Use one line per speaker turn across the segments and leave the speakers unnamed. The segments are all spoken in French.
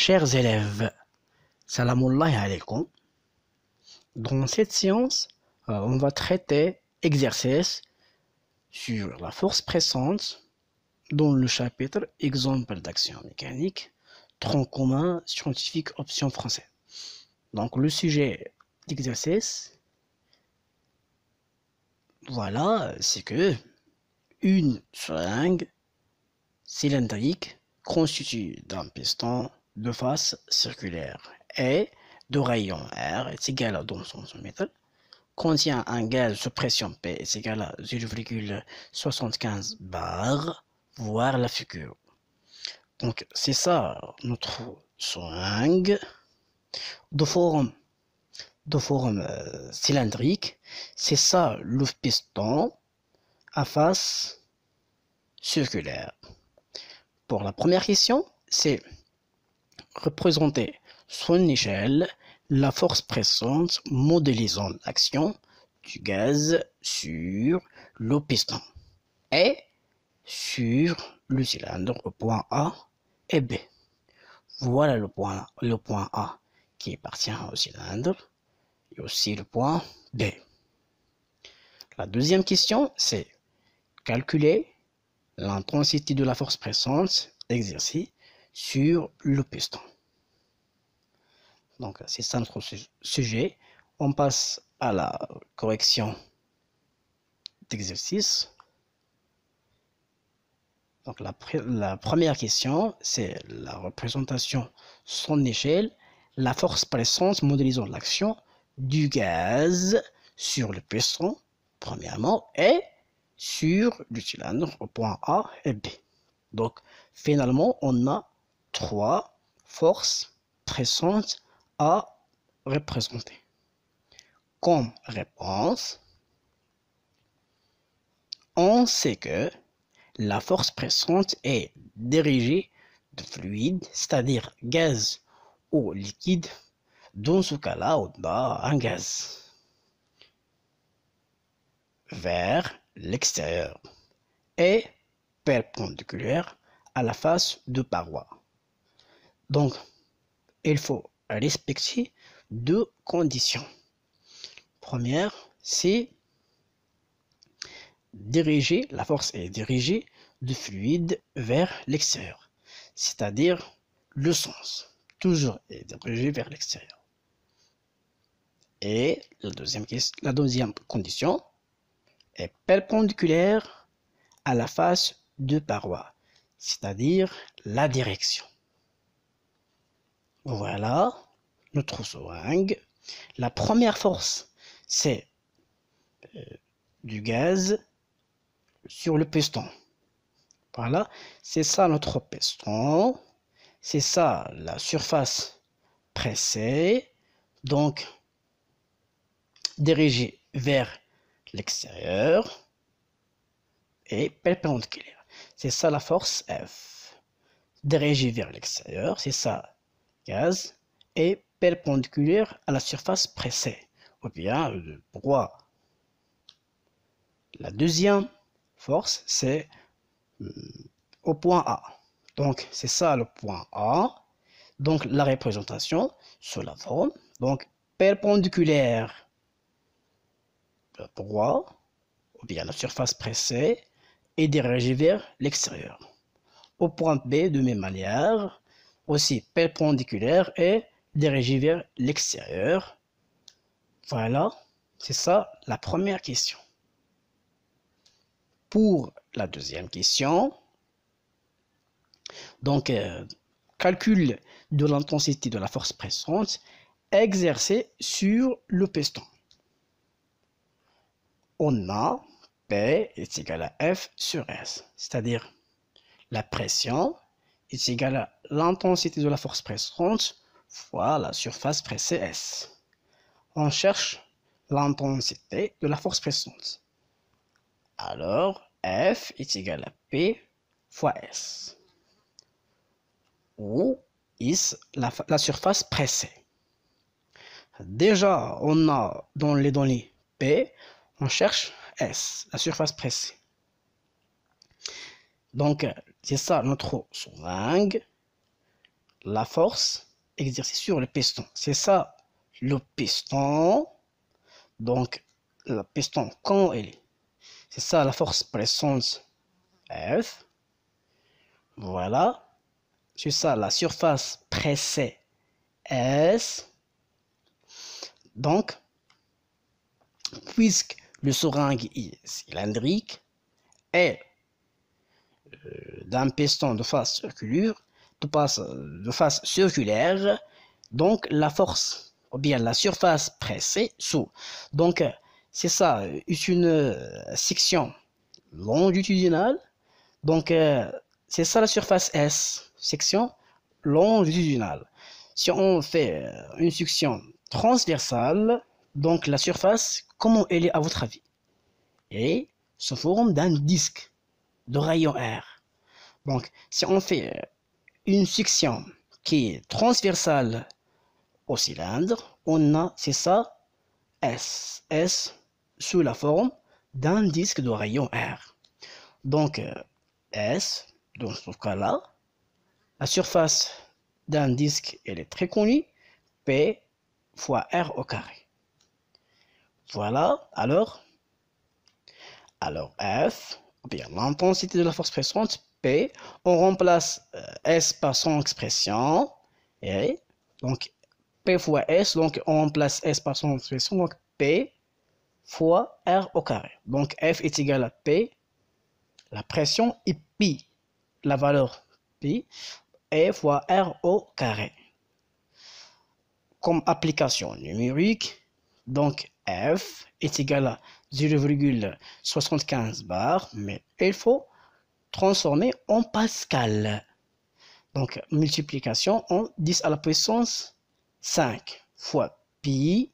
Chers élèves, salamullahi alaykoum. Dans cette séance, on va traiter exercice sur la force pressante dans le chapitre exemple d'action mécanique, tronc commun scientifique option français. Donc le sujet d'exercice, voilà, c'est que une seringue cylindrique constituée d'un piston de face circulaire et de rayon R est égal à 2 cm, contient un gaz sous pression P est égal à 0,75 bar, voir la figure. Donc c'est ça notre seringue de forme cylindrique, c'est ça le piston à face circulaire. Pour la première question, c'est représenter son échelle, la force pressante modélisant l'action du gaz sur le piston et sur le cylindre au point A et B. Voilà le point A qui appartient au cylindre et aussi le point B. La deuxième question, c'est calculer l'intensité de la force pressante exercée sur le piston. Donc c'est ça notre sujet. On passe à la correction d'exercice. Donc la première question, c'est la représentation son échelle, la force pressante modélisant l'action du gaz sur le piston, premièrement, et sur le cylindre au point A et B. Donc finalement, on a 3 forces pressantes à représenter. Comme réponse, on sait que la force pressante est dirigée de fluide, c'est-à-dire gaz ou liquide. Dans ce cas-là, on a un gaz vers l'extérieur et perpendiculaire à la face de paroi. Donc, il faut respecter 2 conditions. Première, c'est la force est dirigée du fluide vers l'extérieur, c'est-à-dire le sens toujours est dirigé vers l'extérieur. Et la deuxième condition est perpendiculaire à la face de paroi, c'est-à-dire la direction. Voilà notre seringue. La première force, c'est du gaz sur le piston. Voilà, c'est ça notre piston. C'est ça la surface pressée, donc dirigée vers l'extérieur et perpendiculaire. C'est ça la force F. Dirigée vers l'extérieur, c'est ça gaz et perpendiculaire à la surface pressée. Ou bien pourquoi la deuxième force, c'est au point A. Donc, c'est ça le point A. Donc, la représentation sur la forme. Donc, perpendiculaire droit, ou bien la surface pressée, est dirigée vers l'extérieur. Au point B, de même manière, aussi perpendiculaire et dirigée vers l'extérieur. Voilà, c'est ça la première question. Pour la deuxième question, donc calcul de l'intensité de la force pressante exercée sur le piston. On a P est égal à F sur S, c'est-à-dire la pression est égale à l'intensité de la force pressante fois la surface pressée S. On cherche l'intensité de la force pressante. Alors, F est égal à P fois S, où is la surface pressée. Déjà, on a dans les données P, on cherche S, la surface pressée. Donc, c'est ça notre seringue. la force exercée sur le piston. C'est ça, le piston. Donc, le piston, quand il est, c'est ça la force pressante F. Voilà. C'est ça la surface pressée S. Donc, puisque le seringue est cylindrique et d'un piston de face circulaire, donc la force ou bien la surface pressée sous. Donc, c'est ça, une section longitudinale. Donc, c'est ça la surface S, section longitudinale. Si on fait une section transversale, donc la surface, comment elle est à votre avis? Et sous forme d'un disque de rayon R. Donc, si on fait une section qui est transversale au cylindre, on a, c'est ça, S sous la forme d'un disque de rayon R. Donc, S, dans ce cas-là, la surface d'un disque, elle est très connue, P fois R au carré. Voilà, alors F, ou bien l'intensité de la force pressante, P, on remplace S par son expression, et donc P fois S, donc on remplace S par son expression, donc P fois R au carré. Donc F est égal à P, la pression, et pi, la valeur pi, et fois R au carré. Comme application numérique, donc F est égal à 0,75 bar, mais il faut transformer en pascal. Donc, multiplication en 10 à la puissance 5 fois pi.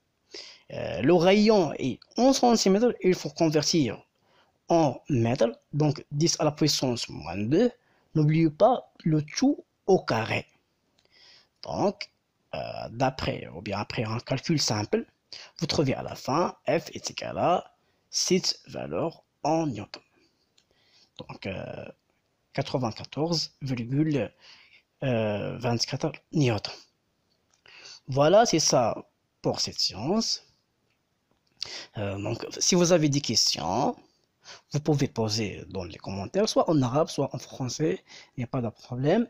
Le rayon est 11 cm, il faut convertir en mètres, donc 10 à la puissance moins 2. N'oubliez pas le tout au carré. Donc, après un calcul simple, vous trouvez à la fin F est égal à 6 valeurs en newton. Donc, 94,24 newton. Voilà, c'est ça pour cette séance. Donc, si vous avez des questions, vous pouvez poser dans les commentaires, soit en arabe, soit en français, il n'y a pas de problème.